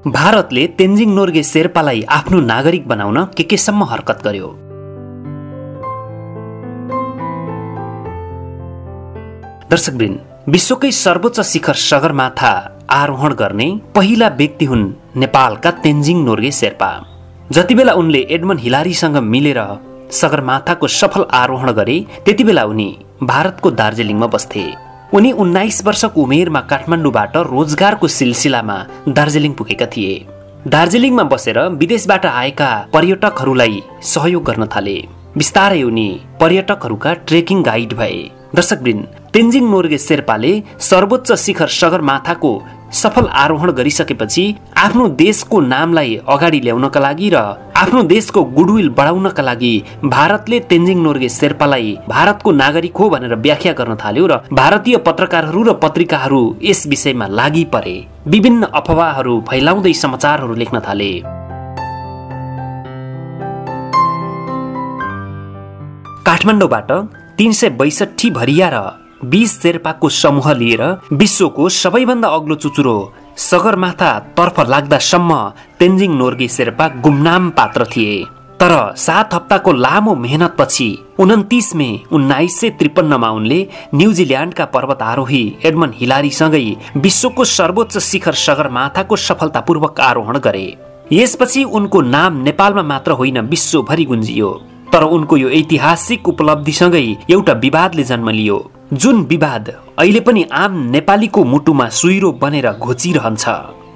भारतले तेन्जिङ नोर्गे शेर्पालाई आफ्नो नागरिक बनाउन केसम्म हरकत गर्यो। दर्शकवृन्द, विश्वकै सर्वोच्च शिखर सगरमाथा आरोहण गर्ने पहिला व्यक्ति हुन् नेपालका तेन्जिङ नोर्गे शेर्पा। जतिबेला उनले एडमन्ड हिलारीसँग मिलेर सगरमाथाको सफल आरोहण गरे त्यतिबेला उनी भारतको दार्जिलिङमा बस्थे। उनी 19 वर्षको उमेरमा काठमाडौँबाट रोजगारको सिलसिलामा दार्जिलिङ पुगेका थिए। दार्जिलिङमा बसेर विदेशबाट आएका पर्यटकहरूलाई सहयोग गर्न थाले। बिस्तारै उनी पर्यटकहरूका ट्रेकिङ गाइड भए। दर्शकवृन्द, तेन्जिङ नोर्गे शेर्पाले सर्वोच्च शिखर सगरमाथाको सफल आरोहण गरिसकेपछि आफ्नो देशको नामलाई अगाडि ल्याउनका लागि र आफ्नो देशको गुडविल बढाउनका लागि भारतले तेन्जिङ नोर्गे शेर्पालाई भारतको नागरिक हो भनेर व्याख्या गर्न थाल्यो र भारतीय पत्रकारहरू र पत्रिकाहरू यस विषयमा लागि परे। विभिन्न अफवाहहरू फैलाउँदै समाचारहरू लेख्न थाले। काठमाडौँबाट 362 भरिया र 20 शेर्पाको समूह लिएर विश्वको सबैभन्दा अग्लो चुचुरो सगरमाथा तर्फ लाग्दासम्म तेन्जिङ नोर्गे शेर्पा गुमनाम पात्र थिए। तर 7 हप्ताको लामो मेहनतपछि 29 मे 1953मा उनले न्युजिल्यान्डका पर्वतारोही एडमन्ड हिलारीसँगै विश्वको सर्वोच्च शिखर सगरमाथाको सफलतापूर्वक आरोहण गरे। यसपछि उनको नाम नेपालमा मात्र होइन विश्वभरि गुन्जियो। तर उनको यो ऐतिहासिक उपलब्धिसँगै एउटा विवादले जन्म लियो, जुन विवाद अहिले पनि आम नेपालीको मुटुमा सुइरो बनेर घोचिरहन्छ।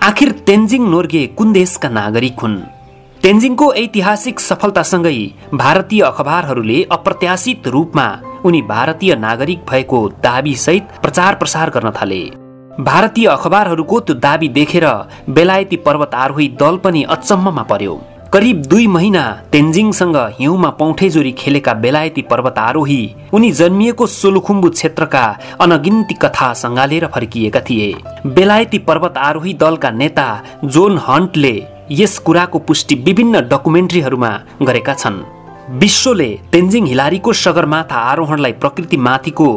आखिर तेन्जिङ नोर्गे कुन देशका नागरिक हुन्? तेन्जिङको ऐतिहासिक सफलतासँगै भारतीय अखबारहरूले अप्रत्याशित रूपमा उनी भारतीय नागरिक भएको दाबी सहित प्रचार प्रसार गर्न थाले। भारतीय अखबारहरूको त्यो दाबी देखेर बेलायती पर्वतारोही दल पनि अचम्ममा पर्यो। करिब 2 महिना तेन्जिङसँग हिउँमा पौठेजोरी खेलेका बेलायती पर्वतारोही उनी जन्मिएको सोलुखुम्बु क्षेत्रका अनगिन्ती कथा सँगालेर फर्किएका थिए। बेलायती पर्वतारोही दलका नेता जोन हन्टले यस कुराको पुष्टि विभिन्न डकुमेन्ट्रीहरूमा गरेका छन्। विश्वले तेन्जिङ हिलारीको सगरमाथा आरोहणलाई प्रकृतिमाथिको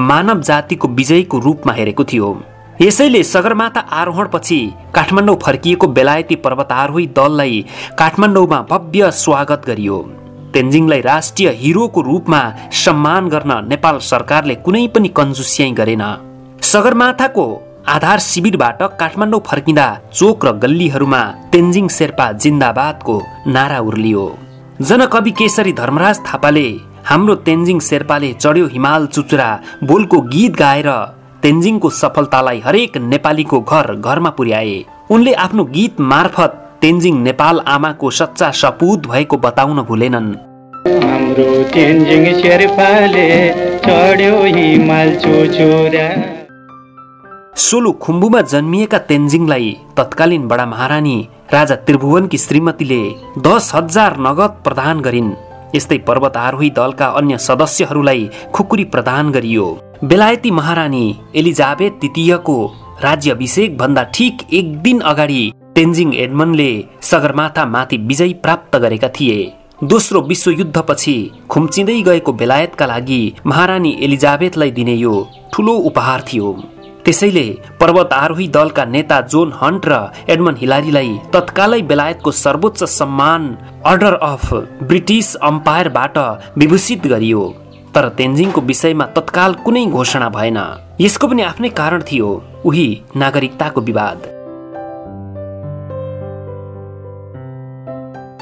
मानव जातिको विजयको रूपमा हेरेको थियो। यसैले सगरमाथा आरोहणपछि काठमाडौँ फर्किएको बेलायती पर्वतारोही दललाई काठमाडौँमा भव्य स्वागत गरियो। तेन्जिङलाई राष्ट्रिय हिरोको रूपमा सम्मान गर्न नेपाल सरकारले कुनै पनि कन्जुस्याइ गरेन। सगरमाथाको आधार शिविरबाट काठमाडौँ फर्किँदा चोक र गल्लीहरूमा तेन्जिङ शेर्पा जिन्दाबादको नारा उर्लियो। जनकवि केशरी धर्मराज थापाले हाम्रो तेन्जिङ शेर्पाले चढ्यो हिमाल चुचुरा बोलको गीत गाएर तेन्जिङको सफलतालाई हरेक नेपालीको घर घरमा पुर्याए। उनले आफ्नो गीत मार्फत तेन्जिङ नेपाल आमाको सच्चा सपूत भएको बताउन भुलेनन्। हाम्रो तेन्जिङ शेर्पाले चढ्यो हिमाल चुचुरा। सोलुखुम्बुमा जन्मिएका तेन्जिङलाई तत्कालीन बडा महारानी राजा त्रिभुवनकी श्रीमतीले 10,000 नगद प्रदान गरिन्। यस्तै पर्वतारोही दलका अन्य सदस्यहरूलाई खुकुरी प्रदान गरियो। बेलायती महारानी एलिजाबेथ द्वितीयको राज्याभिषेक भन्दा ठिक 1 दिन अगाडि तेन्जिङ एडमन्डले सगरमाथा माथि विजय प्राप्त गरेका थिए। दोस्रो विश्वयुद्धपछि खुम्चिँदै गएको बेलायतका लागि महारानी एलिजाबेथलाई दिने यो ठूलो उपहार थियो। त्यसैले पर्वतारोही दलका नेता जोन हन्ट र एडमन्ड हिलारीलाई तत्कालै बेलायतको सर्वोच्च सम्मान अर्डर अफ ब्रिटिस अम्पायरबाट विभूषित गरियो। तर तेन्जिङको विषयमा तत्काल कुनै घोषणा भएन। यसको पनि आफ्नै कारण थियो, उही नागरिकताको विवाद।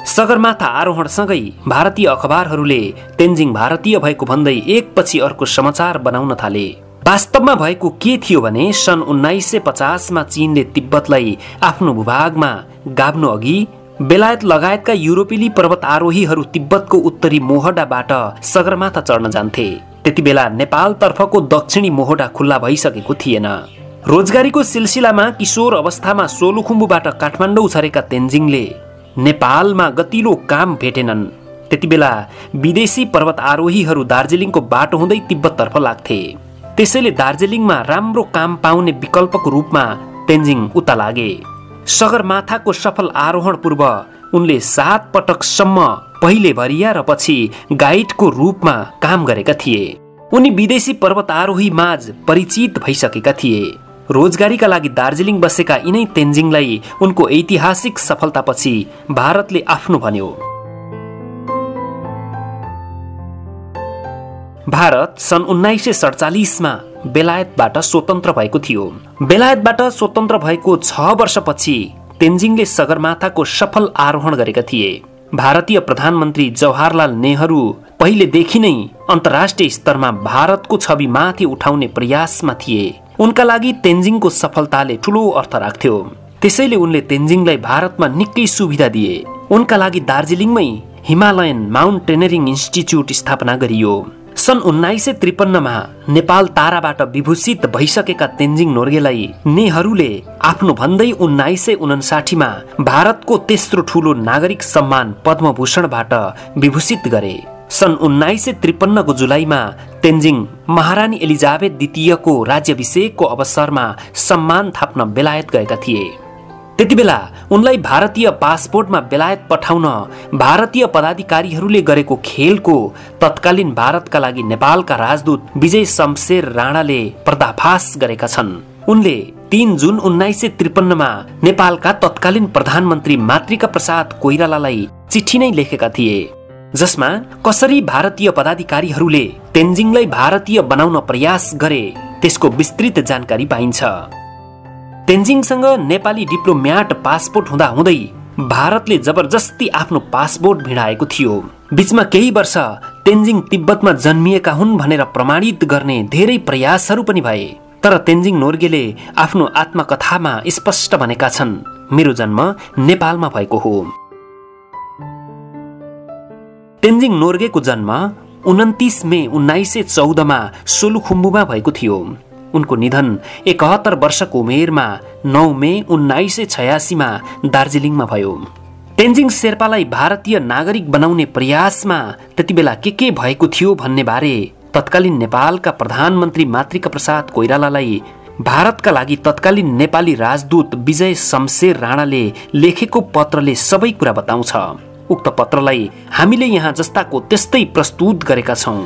सगरमाथा आरोहणसँगै भारतीय अखबारहरूले तेन्जिङ भारतीय भएको भन्दै एकपछि अर्को समाचार बनाउन थाले। वास्तवमा भएको के थियो भने सन् 1950मा चीनले तिब्बतलाई आफ्नो भूभागमा गाभ्नु अघि बेलायत लगायतका युरोपेली पर्वतारोहीहरू तिब्बतको उत्तरी मोहडाबाट सगरमाथा चढ्न जान्थे। त्यतिबेला नेपाल तर्फको दक्षिणी मोहडा खुल्ला भइसकेको थिएन। रोजगारीको सिलसिलामा किशोर अवस्थामा सोलुखुम्बुबाट काठमाडौँ झरेका तेन्जिङले नेपालमा गतिलो काम भेटेनन्। त्यतिबेला विदेशी पर्वतारोहीहरू दार्जिलिङको बाटो हुँदै तिब्बततर्फ लाग्थे। त्यसैले दार्जिलिङमा राम्रो काम पाउने विकल्पको रूपमा तेन्जिङ उता लागे। सगरमाथाको सफल आरोहण पूर्व उनले 7 पटकसम्म पहिले भरिया र पछि गाइडको रूपमा काम गरेका थिए। उनी विदेशी पर्वतारोही माझ परिचित भइसकेका थिए। रोजगारीका लागि दार्जिलिङ बसेका यिनै तेन्जिङलाई उनको ऐतिहासिक सफलतापछि भारतले आफ्नो भन्यो। भारत सन् 1947मा बेलायतबाट स्वतन्त्र भएको थियो। बेलायतबाट स्वतन्त्र भएको 6 वर्षपछि तेन्जिङले सगरमाथाको सफल आरोहण गरेका थिए। भारतीय प्रधानमन्त्री जवाहरलाल नेहरू पहिलेदेखि नै अन्तर्राष्ट्रिय स्तरमा भारतको छवि माथि उठाउने प्रयासमा थिए। उनका लागि तेन्जिङको सफलताले ठूलो अर्थ राख्थ्यो। त्यसैले उनले तेन्जिङलाई भारतमा निकै सुविधा दिए। उनका लागि दार्जिलिङमै हिमालयन माउन्टेनरिङ इन्स्टिच्युट स्थापना गरियो। सन् 1953मा नेपाल ताराबाट विभूषित भइसकेका तेन्जिङ नोर्गेलाई नेहरूले आफ्नो भन्दै 1959मा भारतको तेस्रो ठूलो नागरिक सम्मान पद्मभूषणबाट विभूषित गरे। सन् 1953को जुलाईमा तेन्जिङ महारानी एलिजाबेथ द्वितीयको राज्याभिषेकको अवसरमा सम्मान थाप्न बेलायत गएका थिए। त्यतिबेला उनलाई भारतीय पासपोर्टमा बेलायत पठाउन भारतीय पदाधिकारीहरूले गरेको खेलको तत्कालीन भारतका लागि नेपालका राजदूत विजय शमशेर राणाले पर्दाफास गरेका छन्। उनले 3 जुन 1953मा नेपालका तत्कालीन प्रधानमन्त्री मातृका प्रसाद कोइरालालाई चिठी नै लेखेका थिए, जसमा कसरी भारतीय पदाधिकारीहरूले तेन्जिङलाई भारतीय बनाउन प्रयास गरे त्यसको विस्तृत जानकारी पाइन्छ। तेन्जिङसँग नेपाली डिप्लोम्याट पासपोर्ट हुँदाहुँदै भारतले जबरजस्ती आफ्नो पासपोर्ट भिडाएको थियो। बीचमा केही वर्ष तेन्जिङ तिब्बतमा जन्मिएका हुन् भनेर प्रमाणित गर्ने धेरै प्रयासहरू पनि भए, तर तेन्जिङ नोर्गेले आफ्नो आत्मकथामा स्पष्ट भनेका छन्, मेरो जन्म नेपालमा भएको हो। तेन्जिङ नोर्गेको जन्म 29 मे 1914मा सोलुखुम्बुमा भएको थियो। उनको निधन 71 वर्षको उमेरमा 9 मे 1986मा दार्जिलिङमा भयो। तेन्जिङ शेर्पालाई भारतीय नागरिक बनाउने प्रयासमा त्यतिबेला के भएको थियो भन्ने बारे तत्कालीन नेपालका प्रधानमन्त्री मातृका प्रसाद कोइरालालाई भारतका लागि तत्कालीन नेपाली राजदूत विजय शमशेर राणाले लेखेको पत्रले सबै कुरा बताउँछ। उक्त पत्रलाई हामीले यहाँ जस्ताको त्यस्तै प्रस्तुत गरेका छौं।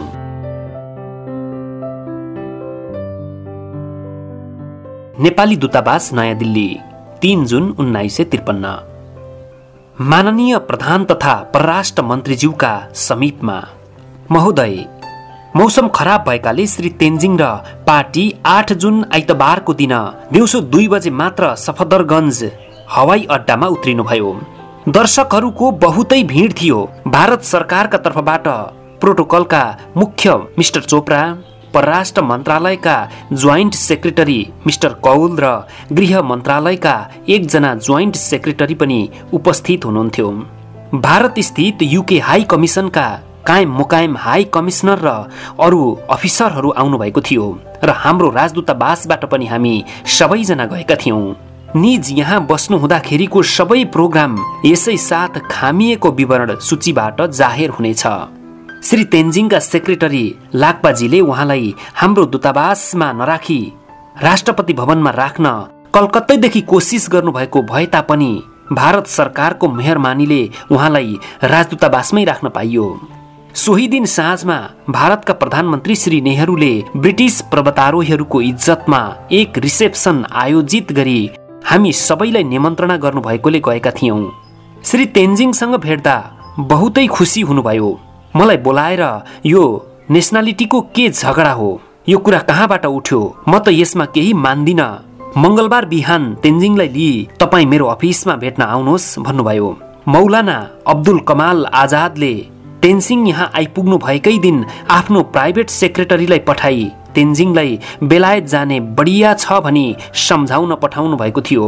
नेपाली दूतावास नयाँ दिल्ली 3 जुन 1953। माननीय प्रधान तथा परराष्ट्र मन्त्रीज्यूका समीपमा। महोदय, मौसम खराब भएकाले श्री तेन्जिङ र पार्टी 8 जुन आइतबारको दिन दिउँसो 2 बजे मात्र सफदरगञ्ज हवाई अड्डामा उत्रिनुभयो। दर्शकहरूको बहुतै भिड थियो। भारत सरकारका तर्फबाट प्रोटोकलका मुख्य मिस्टर चोपड़ा, परराष्ट्र मन्त्रालयका जोइन्ट सेक्रेटरी मिस्टर कौल र गृह मन्त्रालयका एकजना जोइन्ट सेक्रेटरी पनि उपस्थित हुनुहुन्थ्यो। भारत स्थित युके हाई कमिसनका कायम मुकायम हाई कमिसनर र अरू अफिसरहरू आउनु भएको थियो र हाम्रो राजदूतावासबाट पनि हामी सबैजना गएका थियौं। निज यहाँ बस्नु हुँदाखेरिको सबै प्रोग्राम यसै साथ खामिएको विवरण सूचीबाट जाहेर हुनेछ। श्री तेन्जिङका सेक्रेटरी लाक्पाजीले उहाँलाई हाम्रो दूतावासमा नराखी राष्ट्रपति भवनमा राख्न कलकत्तैदेखि कोसिस गर्नुभएको भए तापनि भारत सरकारको मेहरबानीले उहाँलाई राजदूतावासमै राख्न पाइयो। सोही दिन साँझमा भारतका प्रधानमन्त्री श्री नेहरूले ब्रिटिस पर्वतारोहीहरूको इज्जतमा एक रिसेप्सन आयोजित गरी हामी सबैलाई निमन्त्रणा गर्नुभएकोले गएका थियौं। श्री तेन्जिङसँग भेट्दा बहुतै खुसी हुनुभयो। मलाई बोलाएर यो नेसनालिटीको के झगडा हो, यो कुरा कहाँबाट उठ्यो, म त यसमा केही मान्दिन। मंगलबार बिहान तेन्जिङलाई लिई तपाईँ मेरो अफिसमा भेट्न आउनुहोस् भन्नुभयो। मौलाना अब्दुल कमाल आजादले तेन्जिङ यहाँ आइपुग्नु भएकै दिन आफ्नो प्राइभेट सेक्रेटरीलाई पठाई तेन्जिङलाई बेलायत जाने बढिया छ भनी सम्झाउन पठाउनु भएको थियो।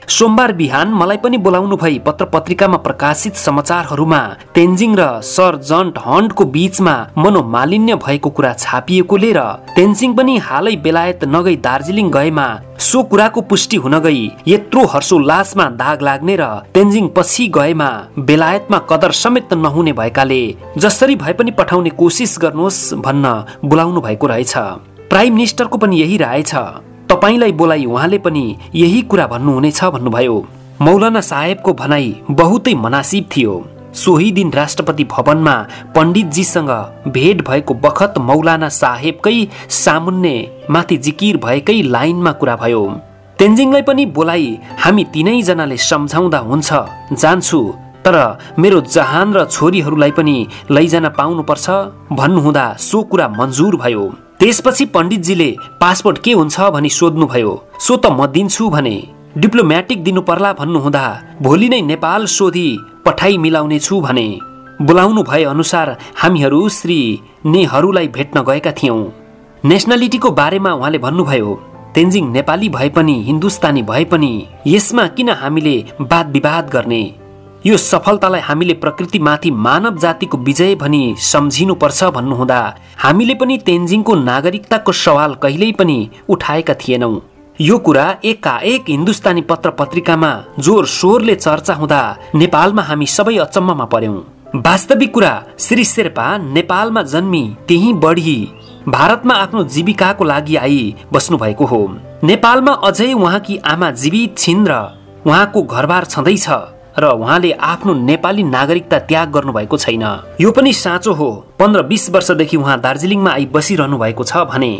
सोमबार बिहान मलाई पनि बोलाउनु भई पत्र पत्रिकामा प्रकाशित समाचारहरूमा तेन्जिङ र सर जन हन्टको बीचमा मनोमालिन्य भएको कुरा छापिएकोले र तेन्जिङ पनि हालै बेलायत नगई दार्जिलिङ गएमा सो कुराको पुष्टि हुन गई यत्रो हर्षोल्लासमा दाग लाग्ने र तेन्जिङ पछि गएमा बेलायतमा कदर समेत नहुने भएकाले जसरी भए पनि पठाउने कोसिस गर्नुहोस् भन्न बोलाउनु भएको रहेछ। प्राइम मिनिस्टरको पनि यही राय छ। तपाईलाई बोलाई उहाँले पनि यही कुरा भन्नुहुनेछ भन्नुभयो। मौलाना साहेबको भनाई बहुतै मनासिब थियो। सोही दिन राष्ट्रपति भवनमा पण्डितजीसँग भेट भएको बखत मौलाना साहेबकै सामुन्ने माथि जिकिर भएकै लाइनमा कुरा भयो। तेन्जिङलाई पनि बोलाई हामी तीनैजनाले सम्झाउँदा हुन्छ, जान्छु, तर मेरो जहान र छोरीहरूलाई पनि लैजान पाउनुपर्छ भन्नुहुँदा सो कुरा मन्जुर भयो। त्यसपछि पण्डितजीले पासपोर्ट के हुन्छ भनी सोध्नुभयो। सो त म दिन्छु भने। डिप्लोमेटिक दिनु पर्ला भन्नुहुँदा भोलि नै नेपाल सोधी पठाई मिलाउने छु भने। बोलाउनु भए अनुसार हामीहरू श्री नेहरूलाई भेट्न गएका थियौं। नेसनालिटीको बारेमा उहाँले भन्नुभयो, तेन्जिङ नेपाली भए पनि हिन्दुस्तानी भए पनि यसमा किन हामीले वाद विवाद गर्ने? यो सफलतालाई हामीले प्रकृतिमाथि मानव जातिको विजय भनी सम्झिनुपर्छ भन्नुहुँदा हामीले पनि तेन्जिङको नागरिकताको सवाल कहिल्यै पनि उठाएका थिएनौं। यो कुरा एकाएक हिन्दुस्तानी पत्र पत्रिकामा जोर शोरले चर्चा हुँदा नेपालमा हामी सबै अचम्ममा पर्यौं। वास्तविक कुरा श्री शेर्पा नेपालमा जन्मी त्यही बढी भारतमा आफ्नो जीविकाको लागि आई बस्नु भएको हो। नेपालमा अझै उहाँकी आमा जीवित छिन् र उहाँको घरबार छँदैछ र उहाँले आफ्नो नेपाली नागरिकता त्याग गर्नु भएको छैन। यो पनि साँचो हो। 15-20 वर्षदेखि उहाँ दार्जिलिङमा आई बसिरहनु भएको छ भने।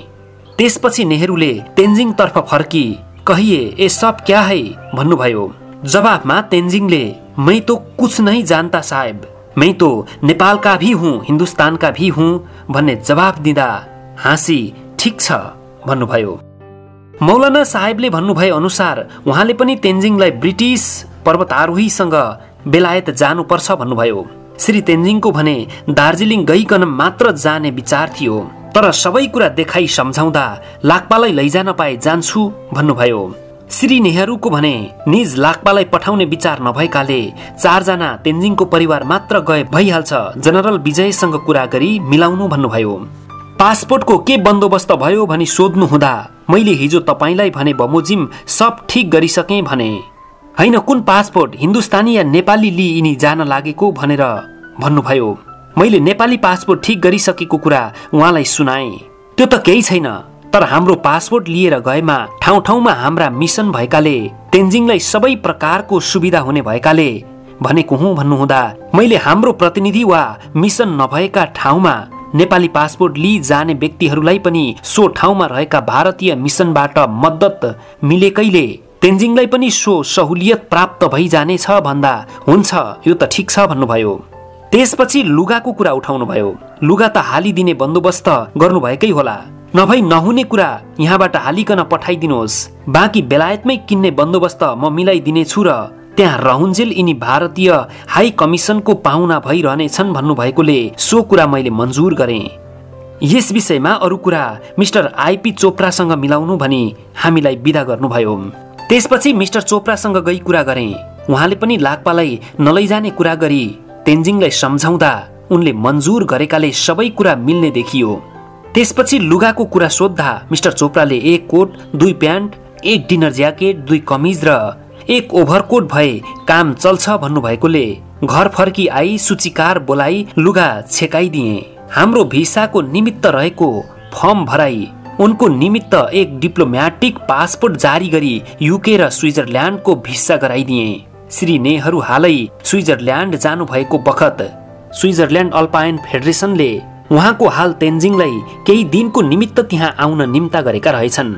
त्यसपछि नेहरूले तेन्जिङ तर्फ फर्की कहिए ए सब क्या है भन्नुभयो। जवाफमा तेन्जिङले मैं तो कुछ नहीं जानता साहेब, मैं तो नेपाल का भी हूँ, हिन्दुस्तान का भी हूँ भन्ने जवाफ दिँदा हाँसी ठिक छ भन्नुभयो। मौलाना साहेबले भन्नुभए अनुसार उहाँले पनि तेन्जिङलाई ब्रिटिस पर्वतारोहीसँग बेलायत जानुपर्छ भन्नुभयो। श्री तेन्जिङको भने दार्जिलिङ गइकन मात्र जाने विचार थियो, तर सबै कुरा देखाई सम्झाउँदा लाक्पालाई लैजान पाए जान्छु भन्नुभयो। श्री नेहरूको भने निज लाक्पालाई पठाउने विचार नभएकाले 4 जना तेन्जिङको परिवार मात्र गए भइहाल्छ, जनरल विजयसँग कुरा गरी मिलाउनु भन्नुभयो। पासपोर्टको के बन्दोबस्त भयो भनी सोध्नु हुँदा मैले हिजो तपाईलाई भने बमोजिम सब ठिक गरिसके भने। हैन कुन पासपोर्ट, हिन्दुस्तानी या नेपाली लिइनी जान लागेको भनेर भन्नुभयो। मैले नेपाली पासपोर्ट ठिक गरिसकेको कुरा उहाँलाई सुनाए। त्यो त केही छैन, तर हाम्रो पासपोर्ट लिएर गएमा ठाउँ ठाउँमा हाम्रा मिसन भएकाले तेन्जिङलाई सबै प्रकारको सुविधा हुने भएकाले भनेको हुँ भन्नुहुँदा मैले हाम्रो प्रतिनिधि वा मिसन नभएका ठाउँमा नेपाली पासपोर्ट लिई जाने व्यक्तिहरूलाई पनि सो ठाउँमा रहेका भारतीय मिसनबाट मद्दत मिलेकैले तेन्जिङलाई पनि सो सहुलियत प्राप्त भइजानेछ भन्दा हुन्छ, यो त ठिक छ भन्नुभयो। त्यसपछि लुगाको कुरा उठाउनु भयो। लुगा त हालिदिने बन्दोबस्त गर्नुभएकै होला, नभई नहुने कुरा यहाँबाट हालिकन पठाइदिनुहोस्, बाँकी बेलायतमै किन्ने बन्दोबस्त म मिलाइदिनेछु र त्यहाँ रहुन्जेल यिनी भारतीय हाई कमिसनको पाहुना भइरहनेछन् भन्नुभएकोले सो कुरा मैले मन्जुर गरेँ। यस विषयमा अरू कुरा मिस्टर आइपी चोपडासँग मिलाउनु भनी हामीलाई बिदा गर्नुभयो। त्यसपछि मिस्टर चोपडासँग गई कुरा गरेँ। उहाँले पनि लाक्पालाई नलैजाने कुरा गरी तेन्जिङलाई सम्झाउँदा उनले मन्जुर गरेकाले सबै कुरा मिल्ने देखियो। त्यसपछि लुगाको कुरा सोद्धा मिस्टर चोपडाले 1 कोट, 2 प्यान्ट, 1 डिनर ज्याकेट, 2 कमिज र 1 ओभरकोट भए काम चल्छ भन्नुभएकोले घर फर्की आई सूचीकार बोलाई लुगा छेकाइदिए। हाम्रो भिसाको निमित्त रहेको फर्म भराई उनको निमित्त 1 डिप्लोमेटिक पासपोर्ट जारी गरी युके र स्विजरल्यान्डको भिसा गराइदिए। श्री नेहरू हालै स्विजरल्यान्ड जानु भएको बखत स्विजरल्यान्ड अल्पाइन फेडरेसनले उहाँको हाल तेन्जिङलाई केही दिनको निमित्त त्यहाँ आउन निम्ता गरेका रहेछन्।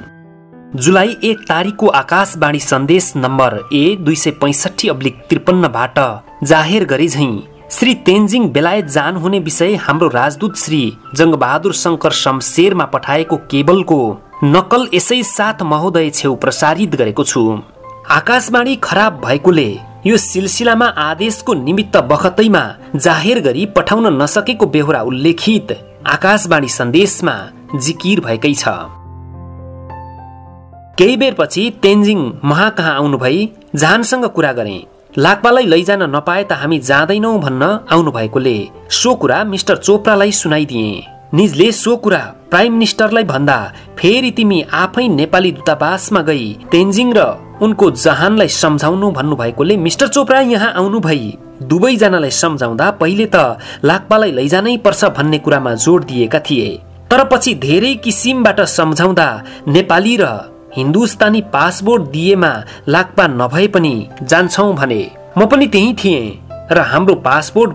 जुलाई 1 तारिकको आकाशवाणी सन्देश नम्बर A265/53 बाट जाहेर गरे झैं श्री तेन्जिङ बेलायत जानुहुने विषय हाम्रो राजदूत श्री जङ्गबहादुर शंकर शमशेरमा पठाएको केबलको नक्कल यसै साथ महोदय छेउ प्रसारित गरेको छु। आकाशवाणी खराब भएकोले यो सिलसिलामा आदेशको निमित्त बखतैमा जाहेर गरी पठाउन नसकेको बेहोरा उल्लेखित आकाशवाणी सन्देशमा जिकिर भएकै छ। केही बेरपछि तेन्जिङ महा कहाँ आउनु भई जहानसँग कुरा गरे। लाक्पालाई लैजान नपाए त हामी जाँदैनौ भन्न आउनु भएकोले सो कुरा मिस्टर चोपडालाई सुनाइदिए। निजले सो कुरा प्राइम मिनिस्टरलाई भन्दा फेरि तिमी आफै नेपाली दूतावासमा गई तेन्जिङ र उनको जहानलाई सम्झाउनु भन्नुभएकोले मिस्टर चोपडा यहाँ आउनु भई दुवैजनालाई सम्झाउँदा पहिले त लाक्पालाई लैजानै पर्छ भन्ने कुरामा जोड दिएका थिए, तर पछि धेरै किसिमबाट सम्झाउँदा नेपाली र हिन्दुस्तानी पासपोर्ट दिएमा लाक्पा नभए पनि जान्छौं भने। म पनि त्यही थिएँ। र हाम्रो पासपोर्ट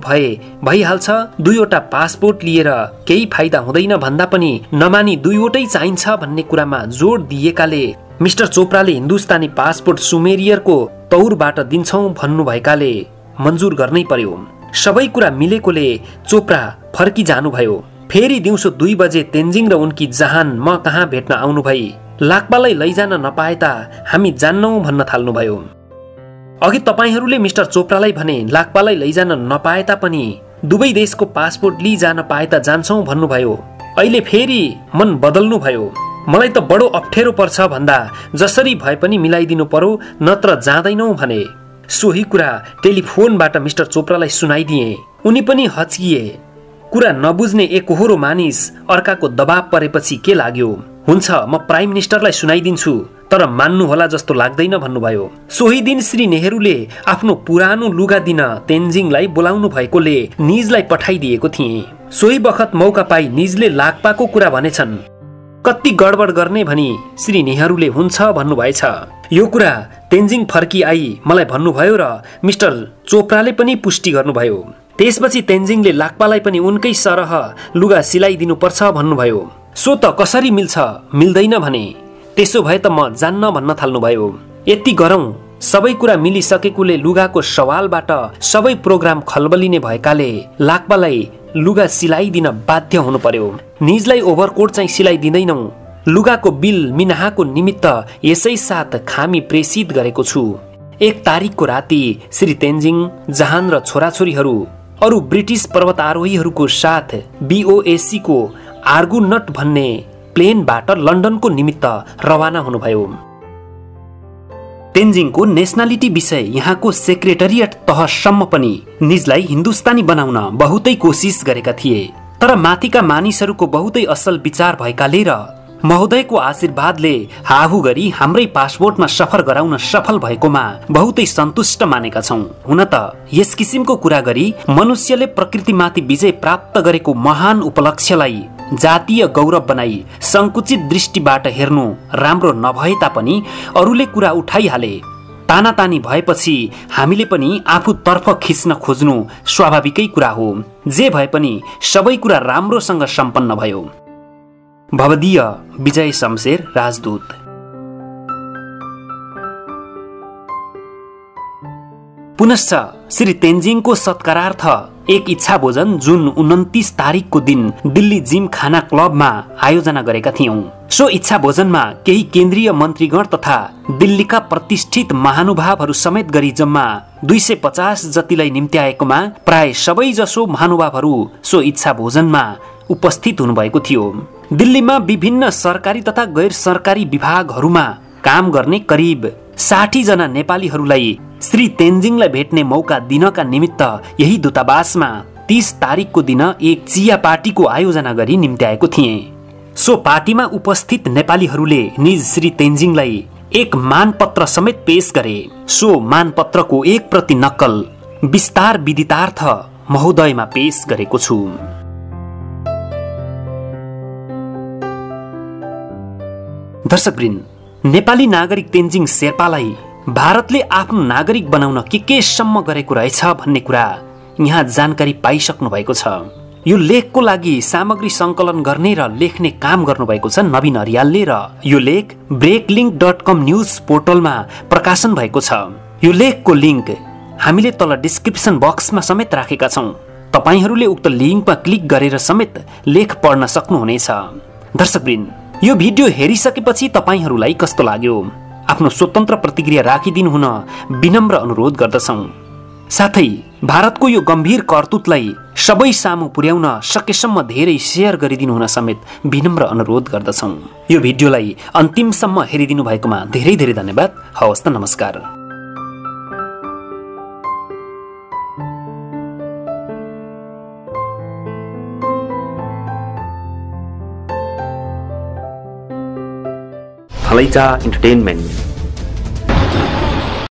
भइहाल्छ। 2वटा पासपोर्ट लिएर केही फाइदा हुँदैन भन्दा पनि नमानी 2वटै चाहिन्छ भन्ने कुरामा जोड दिएकाले मिस्टर चोपडाले हिन्दुस्तानी पासपोर्ट सुमेरियरको तौरबाट दिन्छौं भन्नुभएकाले मन्जुर गर्नै पर्यो। सबै कुरा मिलेकोले चोपडा फर्की जानुभयो। फेरि दिउँसो 2 बजे तेन्जिङ र उनकी जहान म कहाँ भेट्न आउनुभई। लाक्पालाई लैजान नपाए त हामी जान्नौ भन्न थाल्नुभयो। अघि तपाईहरूले मिस्टर चोपडालाई भने लाक्पालाई लैजान नपाए तापनि दुवै देशको पासपोर्ट लिइजान पाए त जान्छौं भन्नुभयो। अहिले फेरि मन बदल्नुभयो। मलाई त बडो अप्ठ्यारो पर्छ भन्दा जसरी भए पनि मिलाइदिनु पर्यो, नत्र जाँदैनौ भने। सोही कुरा टेलिफोनबाट मिस्टर चोपडालाई सुनाइदिए। उनी पनि हच्किए। कुरा नबुझ्ने एकहोरो मानिस अर्काको दबाब परेपछि के लाग्यो? हुन्छ, म प्राइम मिनिस्टरलाई सुनाइदिन्छु, तर मान्नु होला जस्तो लाग्दैन भन्नुभयो। सोही दिन श्री नेहरूले आफ्नो पुरानो लुगा दिन तेन्जिङलाई बोलाउनु भएकोले निजलाई पठाइदिएको थिए। सोही बखत मौका पाई निजले लाक्पाको कुरा भनेछन्। कति गडबड गर्ने भनी श्री नेहरूले हुन्छ भन्नुभएछ। यो कुरा तेन्जिङ फर्की आई मलाई भन्नुभयो र मिस्टर चोपडाले पनि पुष्टि गर्नुभयो। त्यसपछि तेन्जिङले लाक्पालाई पनि उनकै सरह लुगा सिलाइदिनु पर्छ भन्नुभयो। सो त कसरी मिल्छ? मिल्दैन भने त्यसो भए त म जान्न भन्न थाल्नुभयो। यति गरौं, सबै कुरा मिलिसकेकोले लुगाको सवालबाट सबै प्रोग्राम खलबलिने भएकाले लाक्पालाई लुगा सिलाइदिन बाध्य हुनु पर्यो। निजलाई ओभरकोट चाहिँ सिलाइदिँदैनौ। लुगाको बिल मिनाहाको निमित्त यसै साथ खामी प्रेषित गरेको छु। 1 तारिकको राति श्री तेन्जिङ, जहान र छोराछोरीहरू अरू ब्रिटिस पर्वतारोहीहरूको साथ BOAC को आर्गुनट भन्ने प्लेनबाट लन्डनको निमित्त रवाना हुनुभयो। तेन्जिङको नेसनालिटी विषय यहाँको सेक्रेटरिएट तहसम्म पनि निजलाई हिन्दुस्तानी बनाउन बहुतै कोसिस गरेका थिए, तर माथिका मानिसहरूको बहुतै असल विचार भएकाले र महोदयको आशीर्वादले हाहु गरी हाम्रै पासपोर्टमा सफर गराउन सफल भएकोमा बहुतै सन्तुष्ट मानेका छौं। हुन त यस किसिमको कुरा गरी मनुष्यले प्रकृतिमाथि विजय प्राप्त गरेको महान उपलक्ष्यलाई जातीय गौरव बनाई संकुचित दृष्टिबाट हेर्नु राम्रो नभए तापनि अरूले कुरा उठाइहाले। तानातानी भएपछि हामीले पनि आफूतर्फ खिच्न खोज्नु स्वाभाविकै कुरा हो। जे भए पनि सबै कुरा राम्रोसँग सम्पन्न भयो। भवदीय विजय शमशेर, राजदूत। पुनश्च श्री तेन्जिङको सत्कारार्थ एक इच्छा भोजन जुन 29 तारिकको दिन दिल्ली जिम खाना क्लबमा आयोजना गरेका थियौं। सो इच्छा भोजनमा केही केन्द्रीय मन्त्रीगण तथा दिल्लीका प्रतिष्ठित महानुभावहरू समेत गरी जम्मा 250 जतिलाई निम्त्याएकोमा प्राय सबै जसो महानुभावहरू सो इच्छा भोजनमा उपस्थित हुनुभएको थियो। दिल्लीमा विभिन्न सरकारी तथा गैर सरकारी विभागहरूमा काम गर्ने करिब 60 जना नेपालीहरूलाई श्री तेन्जिङलाई भेट्ने मौका दिनका निमित्त यही दूतावासमा 30 तारिकको दिन एक चिया पार्टीको आयोजना गरी निम्त्याएको थिए। सो पार्टीमा उपस्थित नेपालीहरूले निज श्री तेन्जिङलाई एक मानपत्र समेत पेश गरे। सो मानपत्रको एक प्रति नक्कल विस्तार विदितार्थ महोदयमा पेश गरेको छु। दर्शकवृन्द, नेपाली नागरिक तेन्जिङ शेर्पालाई भारतले आफ्नो नागरिक बनाउन के सम्म गरेको रहेछ भन्ने कुरा यहाँ जानकारी पाइसक्नु भएको छ। यो लेखको लागि सामग्री संकलन गर्ने र लेख्ने काम गर्नुभएको छ नवीन अर्यालले र यो लेख breaklink.com न्यूज पोर्टलमा प्रकाशन भएको छ। यो लेखको लिंक हामीले तल डिस्क्रिप्सन बक्समा समेत राखेका छौं। तपाईहरूले उक्त लिंकमा क्लिक गरेर समेत लेख पढ्न सक्नुहुनेछ। दर्शकवृन्द, यो भिडियो हेरिसकेपछि तपाईहरूलाई कस्तो लाग्यो? आफ्नो स्वतन्त्र प्रतिक्रिया राखिदिनु हुन विनम्र अनुरोध गर्दछौं। साथै भारतको यो गम्भीर करतुतलाई सबै सामु पुर्याउन सकेसम्म धेरै शेयर गरिदिनु हुन समेत विनम्र अनुरोध गर्दछौं। यो भिडियोलाई अन्तिमसम्म हेरिदिनु भएकोमा धेरै धेरै धन्यवाद। हवस् त, नमस्कार। Halaija Entertainment